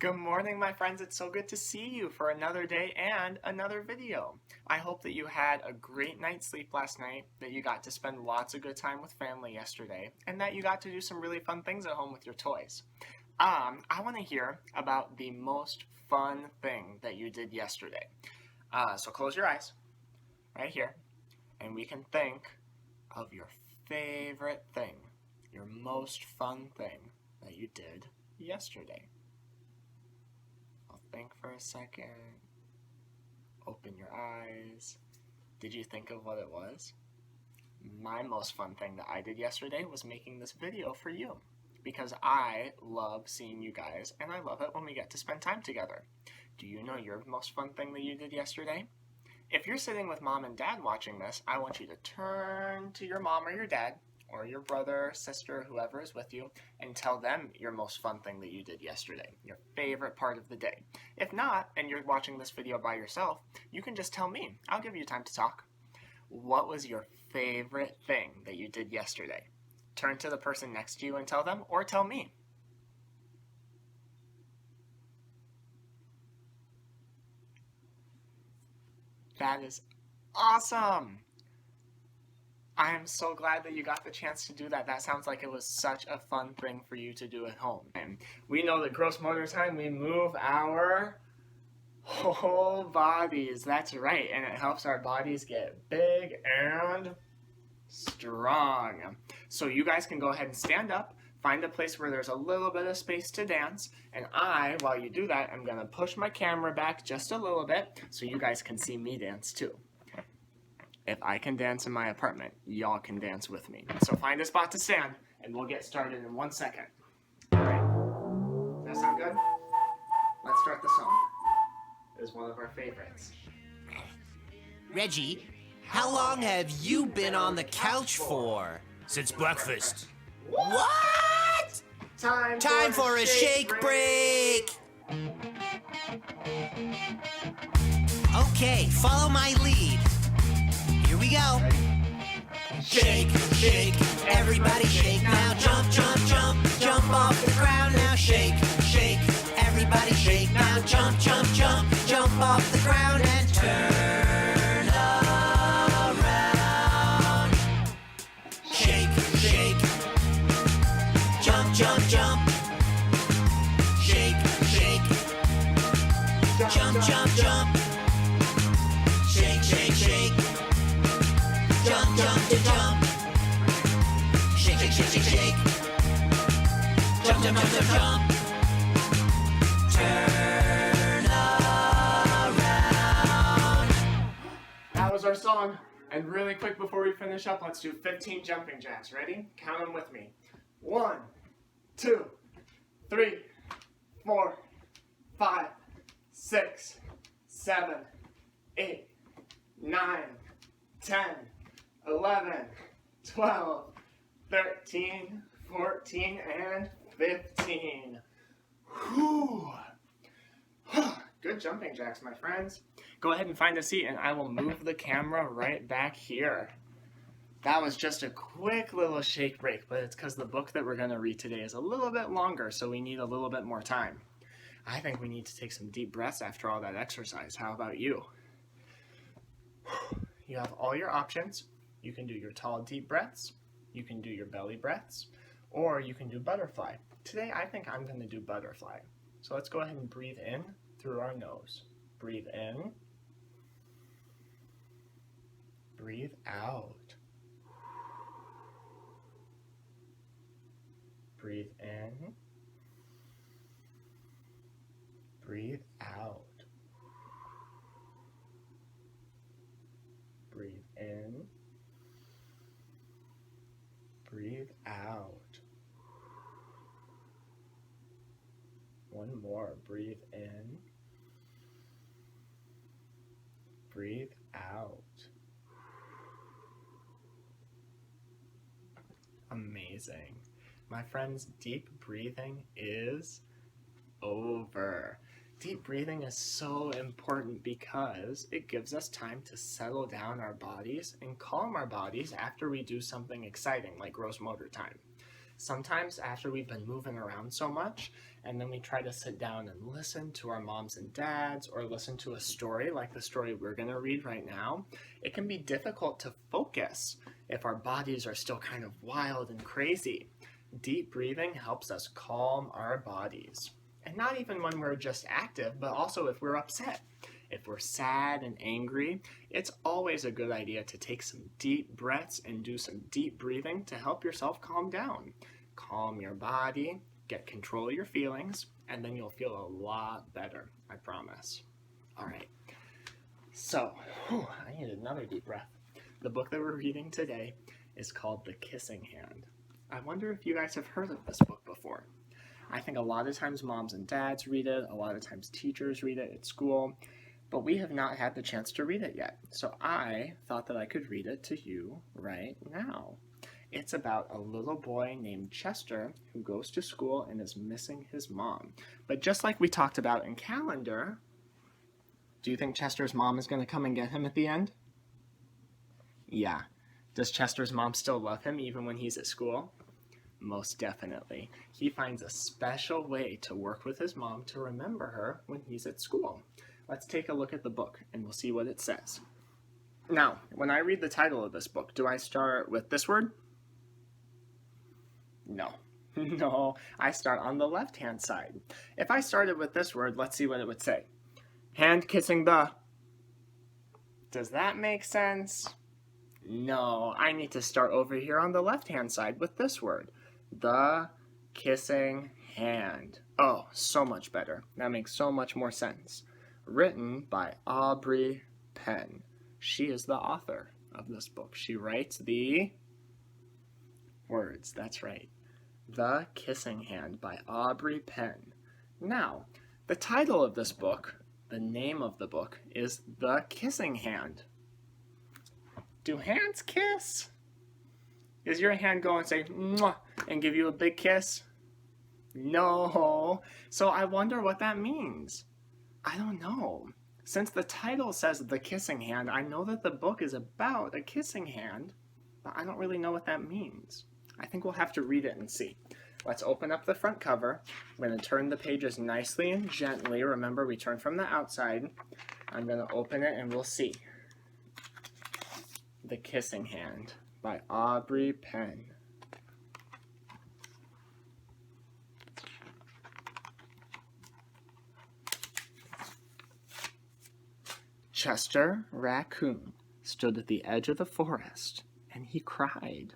Good morning, my friends. It's so good to see you for another day and another video. I hope that you had a great night's sleep last night, that you got to spend lots of good time with family yesterday, and that you got to do some really fun things at home with your toys. I want to hear about the most fun thing that you did yesterday. So close your eyes right here, and we can think of your favorite thing, your most fun thing that you did yesterday. Think for a second. Open your eyes. Did you think of what it was? My most fun thing that I did yesterday was making this video for you, because I love seeing you guys and I love it when we get to spend time together. Do you know your most fun thing that you did yesterday? If you're sitting with mom and dad watching this, I want you to turn to your mom or your dad or your brother, sister, whoever is with you, and tell them your most fun thing that you did yesterday, your favorite part of the day. If not, and you're watching this video by yourself, you can just tell me. I'll give you time to talk. What was your favorite thing that you did yesterday? Turn to the person next to you and tell them, or tell me. That is awesome! I am so glad that you got the chance to do that. That sounds like it was such a fun thing for you to do at home. And we know that gross motor time, we move our whole bodies. That's right. And it helps our bodies get big and strong. So you guys can go ahead and stand up, find a place where there's a little bit of space to dance. And while you do that, I'm going to push my camera back just a little bit so you guys can see me dance too. If I can dance in my apartment, y'all can dance with me. So find a spot to stand, and we'll get started in 1 second. All right? That sound good? Let's start the song. It is one of our favorites. Reggie, how long have you been on the couch for? Since breakfast. What? Time for a shake break! Okay, follow my lead. Here we go. Shake, shake, everybody shake now. Jump, jump, jump, jump off the ground now. Shake, shake, everybody shake now. Jump, jump, jump, jump off the ground and turn around. Shake, shake, jump, jump, jump. Shake, shake, jump, jump, jump. Shake, shake, shake. Jump, jump, jump. Shake, shake, shake, shake, shake. Jump, jump, jump, jump, jump. Turn around. That was our song. And really quick before we finish up, let's do 15 jumping jacks. Ready? Count them with me. 1, 2, 3, 4, 5, 6, 7, 8, 9, 10, 11, 12, 13, 14, and 15. Whew. Good jumping jacks, my friends. Go ahead and find a seat, and I will move the camera right back here. That was just a quick little shake break, but it's because the book that we're going to read today is a little bit longer, so we need a little bit more time. I think we need to take some deep breaths after all that exercise. How about you? You have all your options. You can do your tall, deep breaths, you can do your belly breaths, or you can do butterfly. Today, I think I'm going to do butterfly. So let's go ahead and breathe in through our nose. Breathe in. Breathe out. Breathe in. Breathe out. Breathe in. Breathe out. One more. Breathe in. Breathe out. Amazing. My friends, deep breathing is over. Deep breathing is so important because it gives us time to settle down our bodies and calm our bodies after we do something exciting like gross motor time. Sometimes after we've been moving around so much, and then we try to sit down and listen to our moms and dads or listen to a story like the story we're going to read right now, it can be difficult to focus if our bodies are still kind of wild and crazy. Deep breathing helps us calm our bodies. And not even when we're just active, but also if we're upset. If we're sad and angry, it's always a good idea to take some deep breaths and do some deep breathing to help yourself calm down. Calm your body, get control of your feelings, and then you'll feel a lot better, I promise. All right, so I need another deep breath. The book that we're reading today is called The Kissing Hand. I wonder if you guys have heard of this book before. I think a lot of times moms and dads read it, a lot of times teachers read it at school, but we have not had the chance to read it yet. So I thought that I could read it to you right now. It's about a little boy named Chester who goes to school and is missing his mom. But just like we talked about in Calendar, do you think Chester's mom is going to come and get him at the end? Yeah. Does Chester's mom still love him even when he's at school? Most definitely. He finds a special way to work with his mom to remember her when he's at school. Let's take a look at the book and we'll see what it says. Now, when I read the title of this book, do I start with this word? No. No, I start on the left-hand side. If I started with this word, let's see what it would say. Hand kissing the. Does that make sense? No, I need to start over here on the left-hand side with this word. The kissing hand. Oh, so much better. That makes so much more sense. Written by Audrey Penn. She is the author of this book. She writes the words. That's right. The Kissing Hand by Audrey Penn. Now, the title of this book, the name of the book, is The Kissing Hand. Do hands kiss? Is your hand go and say, mwah, and give you a big kiss? No. So I wonder what that means. I don't know. Since the title says The Kissing Hand, I know that the book is about a kissing hand, but I don't really know what that means. I think we'll have to read it and see. Let's open up the front cover. I'm going to turn the pages nicely and gently. Remember, we turn from the outside. I'm going to open it and we'll see. The Kissing Hand by Audrey Penn. Chester Raccoon stood at the edge of the forest, and he cried.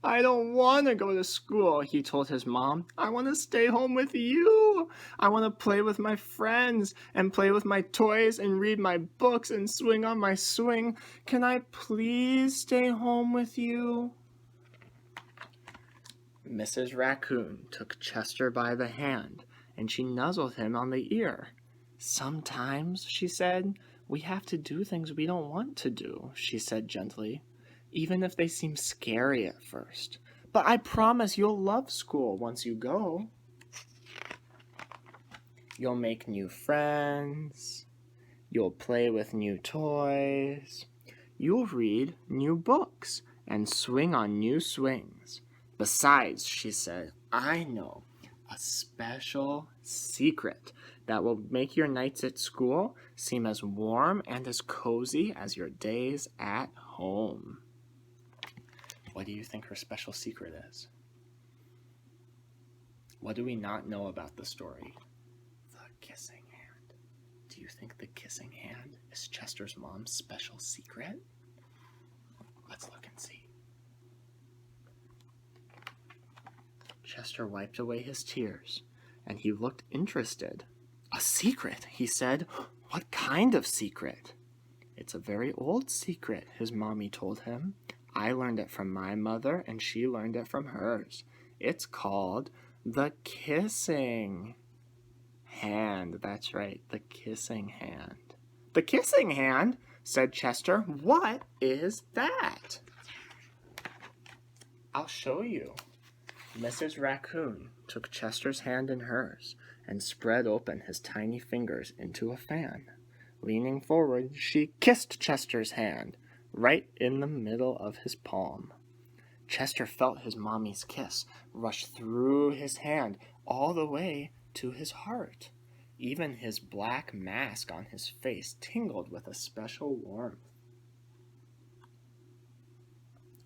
I don't want to go to school, he told his mom. I want to stay home with you. I want to play with my friends and play with my toys and read my books and swing on my swing. Can I please stay home with you? Mrs. Raccoon took Chester by the hand, and she nuzzled him on the ear. Sometimes, she said, we have to do things we don't want to do, she said gently, even if they seem scary at first. But I promise you'll love school once you go. You'll make new friends. You'll play with new toys. You'll read new books and swing on new swings. Besides, she said, I know a special secret that will make your nights at school seem as warm and as cozy as your days at home. What do you think her special secret is? What do we not know about the story? The kissing hand. Do you think the kissing hand is Chester's mom's special secret? Let's look and see. Chester wiped away his tears, and he looked interested. A secret, he said. What kind of secret? It's a very old secret, his mommy told him. I learned it from my mother, and she learned it from hers. It's called the kissing hand. That's right, the kissing hand. The kissing hand, said Chester. What is that? I'll show you. Mrs. Raccoon took Chester's hand in hers and spread open his tiny fingers into a fan. Leaning forward, she kissed Chester's hand right in the middle of his palm. Chester felt his mommy's kiss rush through his hand all the way to his heart. Even his black mask on his face tingled with a special warmth.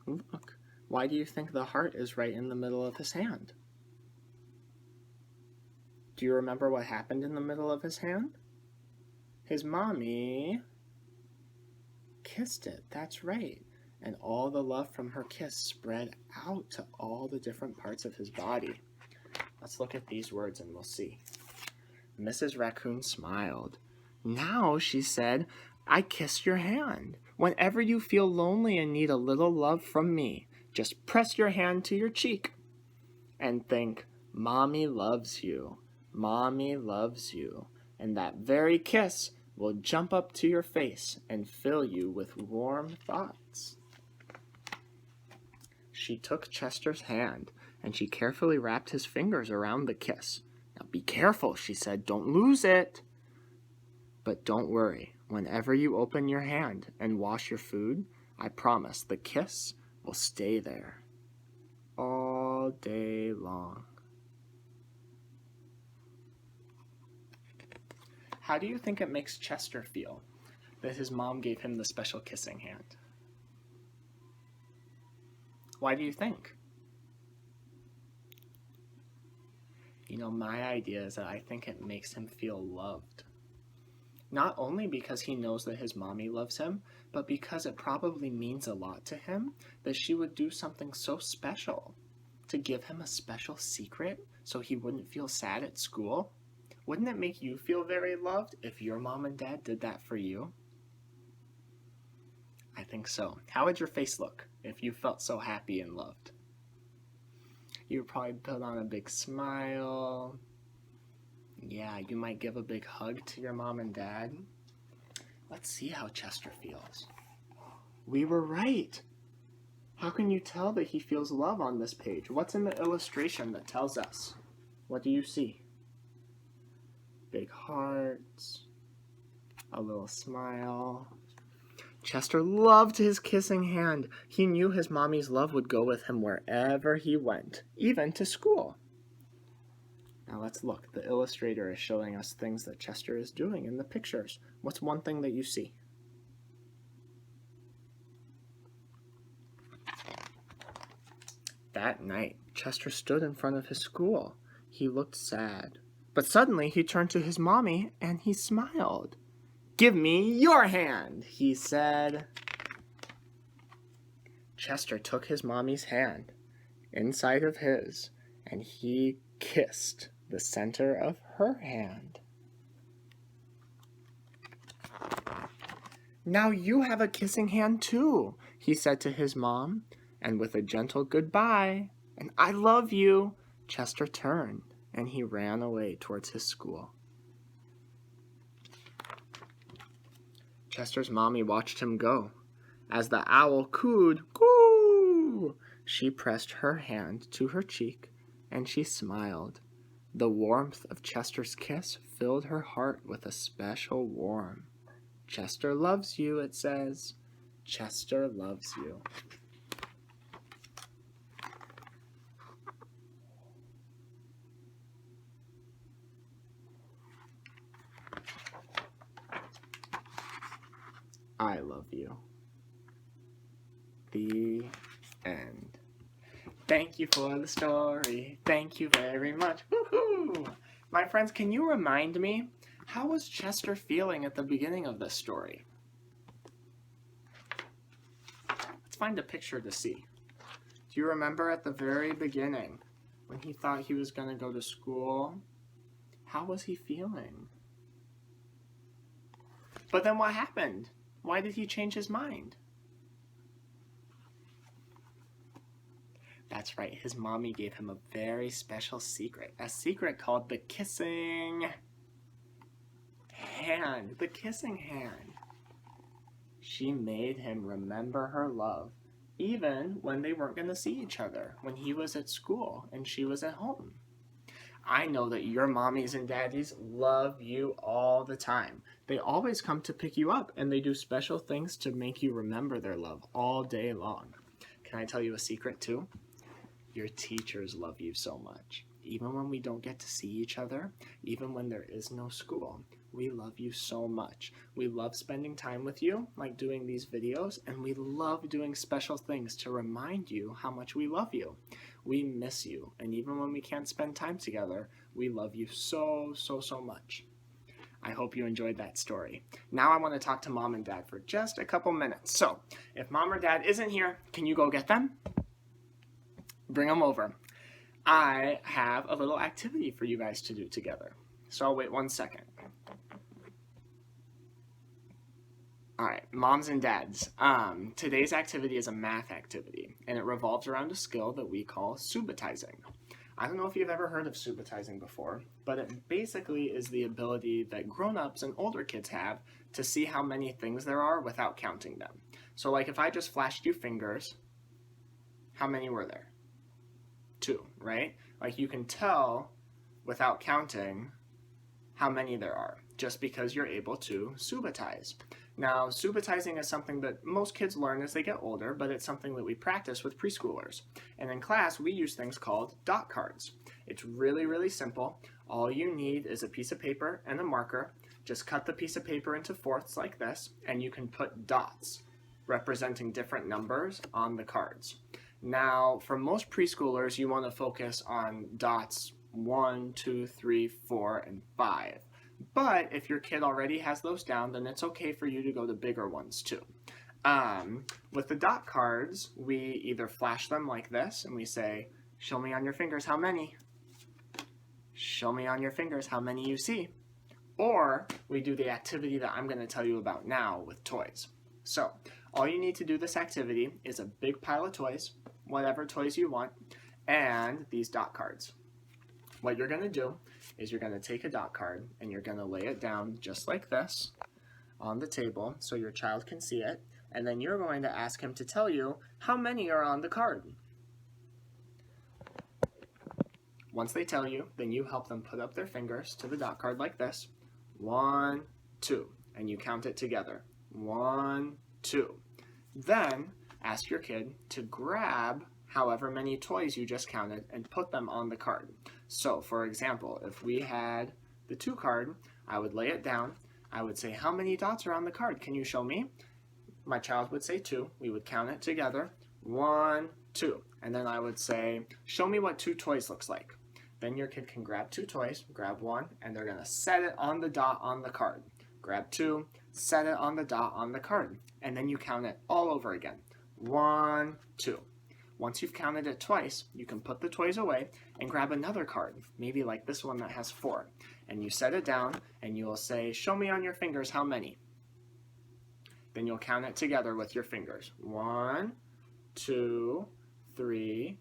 Look, why do you think the heart is right in the middle of his hand? Do you remember what happened in the middle of his hand? His mommy kissed it, that's right. And all the love from her kiss spread out to all the different parts of his body. Let's look at these words and we'll see. Mrs. Raccoon smiled. Now, she said, I kiss your hand. Whenever you feel lonely and need a little love from me, just press your hand to your cheek and think, Mommy loves you. Mommy loves you. And that very kiss will jump up to your face and fill you with warm thoughts. She took Chester's hand and she carefully wrapped his fingers around the kiss. Now be careful, she said, don't lose it. But don't worry, whenever you open your hand and wash your food, I promise the kiss will stay there all day long. How do you think it makes Chester feel that his mom gave him the special kissing hand? Why do you think? You know, my idea is that I think it makes him feel loved. Not only because he knows that his mommy loves him, but because it probably means a lot to him that she would do something so special to give him a special secret so he wouldn't feel sad at school. Wouldn't it make you feel very loved if your mom and dad did that for you? I think so. How would your face look if you felt so happy and loved? You would probably put on a big smile. Yeah, you might give a big hug to your mom and dad. Let's see how Chester feels. We were right. How can you tell that he feels love on this page? What's in the illustration that tells us? What do you see? Big hearts, a little smile. Chester loved his kissing hand. He knew his mommy's love would go with him wherever he went, even to school. Now let's look. The illustrator is showing us things that Chester is doing in the pictures. What's one thing that you see? That night, Chester stood in front of his school. He looked sad. But suddenly he turned to his mommy and he smiled. Give me your hand, he said. Chester took his mommy's hand inside of his and he kissed the center of her hand. Now you have a kissing hand too, he said to his mom, and with a gentle goodbye and I love you, Chester turned and he ran away towards his school. Chester's mommy watched him go. As the owl cooed, coo, she pressed her hand to her cheek and she smiled. The warmth of Chester's kiss filled her heart with a special warmth. Chester loves you, it says. Chester loves you. I love you. The end. Thank you for the story. Thank you very much. Woohoo! My friends, can you remind me, how was Chester feeling at the beginning of this story? Let's find a picture to see. Do you remember at the very beginning, when he thought he was going to go to school? How was he feeling? But then what happened? Why did he change his mind? That's right, his mommy gave him a very special secret. A secret called the kissing hand. The kissing hand. She made him remember her love, even when they weren't going to see each other, when he was at school and she was at home. I know that your mommies and daddies love you all the time. They always come to pick you up and they do special things to make you remember their love all day long. Can Can I tell you a secret too? Your teachers love you so much. Even when we don't get to see each other, even when there is no school, we love you so much. We love spending time with you, like doing these videos, and we love doing special things to remind you how much we love you. We miss you, and even when we can't spend time together, we love you so, so, so much. I hope you enjoyed that story. Now I want to talk to Mom and Dad for just a couple minutes. So, if Mom or Dad isn't here, can you go get them? Bring them over. I have a little activity for you guys to do together. So I'll wait 1 second. All right, moms and dads, today's activity is a math activity, and it revolves around a skill that we call subitizing. I don't know if you've ever heard of subitizing before, but it basically is the ability that grown-ups and older kids have to see how many things there are without counting them. So like if I just flashed you fingers, how many were there? 2, right? Like you can tell without counting how many there are, just because you're able to subitize. Now, subitizing is something that most kids learn as they get older, but it's something that we practice with preschoolers. And in class, we use things called dot cards. It's really, really simple. All you need is a piece of paper and a marker. Just cut the piece of paper into fourths like this, and you can put dots representing different numbers on the cards. Now, for most preschoolers, you want to focus on dots 1, 2, 3, 4, and 5. But if your kid already has those down, then it's okay for you to go to bigger ones too. With the dot cards, we either flash them like this and we say, show me on your fingers how many. Show me on your fingers how many you see. Or we do the activity that I'm going to tell you about now with toys. So all you need to do this activity is a big pile of toys, whatever toys you want, and these dot cards. What you're going to do is you're going to take a dot card and you're going to lay it down just like this on the table so your child can see it, and then you're going to ask him to tell you how many are on the card. Once they tell you, then you help them put up their fingers to the dot card like this. 1, 2, and you count it together. 1, 2. Then ask your kid to grab however many toys you just counted and put them on the card. So, for example, if we had the 2 card, I would lay it down. I would say, how many dots are on the card? Can you show me? My child would say 2. We would count it together. 1, 2. And then I would say, show me what 2 toys looks like. Then your kid can grab 2 toys, grab 1, and they're going to set it on the dot on the card. Grab 2, set it on the dot on the card. And then you count it all over again. 1, 2. Once you've counted it twice, you can put the toys away and grab another card, maybe like this one that has 4. And you set it down and you will say, show me on your fingers how many. Then you'll count it together with your fingers. 1, 2, 3,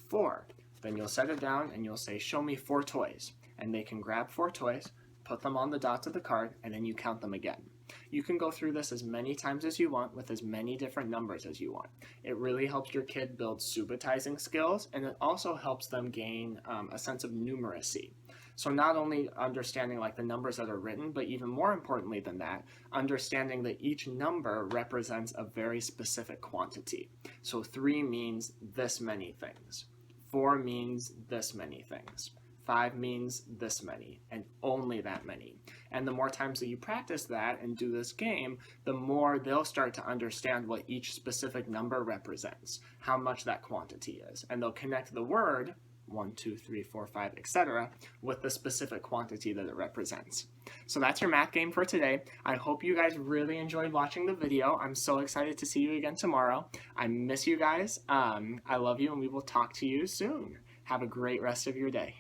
4. Then you'll set it down and you'll say, show me 4 toys. And they can grab 4 toys, put them on the dots of the card, and then you count them again. You can go through this as many times as you want with as many different numbers as you want. It really helps your kid build subitizing skills, and it also helps them gain a sense of numeracy. So not only understanding like the numbers that are written, but even more importantly than that, understanding that each number represents a very specific quantity. So 3 means this many things. 4 means this many things. 5 means this many, and only that many. And the more times that you practice that and do this game, the more they'll start to understand what each specific number represents, how much that quantity is. And they'll connect the word, 1, 2, 3, 4, 5, etc., with the specific quantity that it represents. So that's your math game for today. I hope you guys really enjoyed watching the video. I'm so excited to see you again tomorrow. I miss you guys. I love you, and we will talk to you soon. Have a great rest of your day.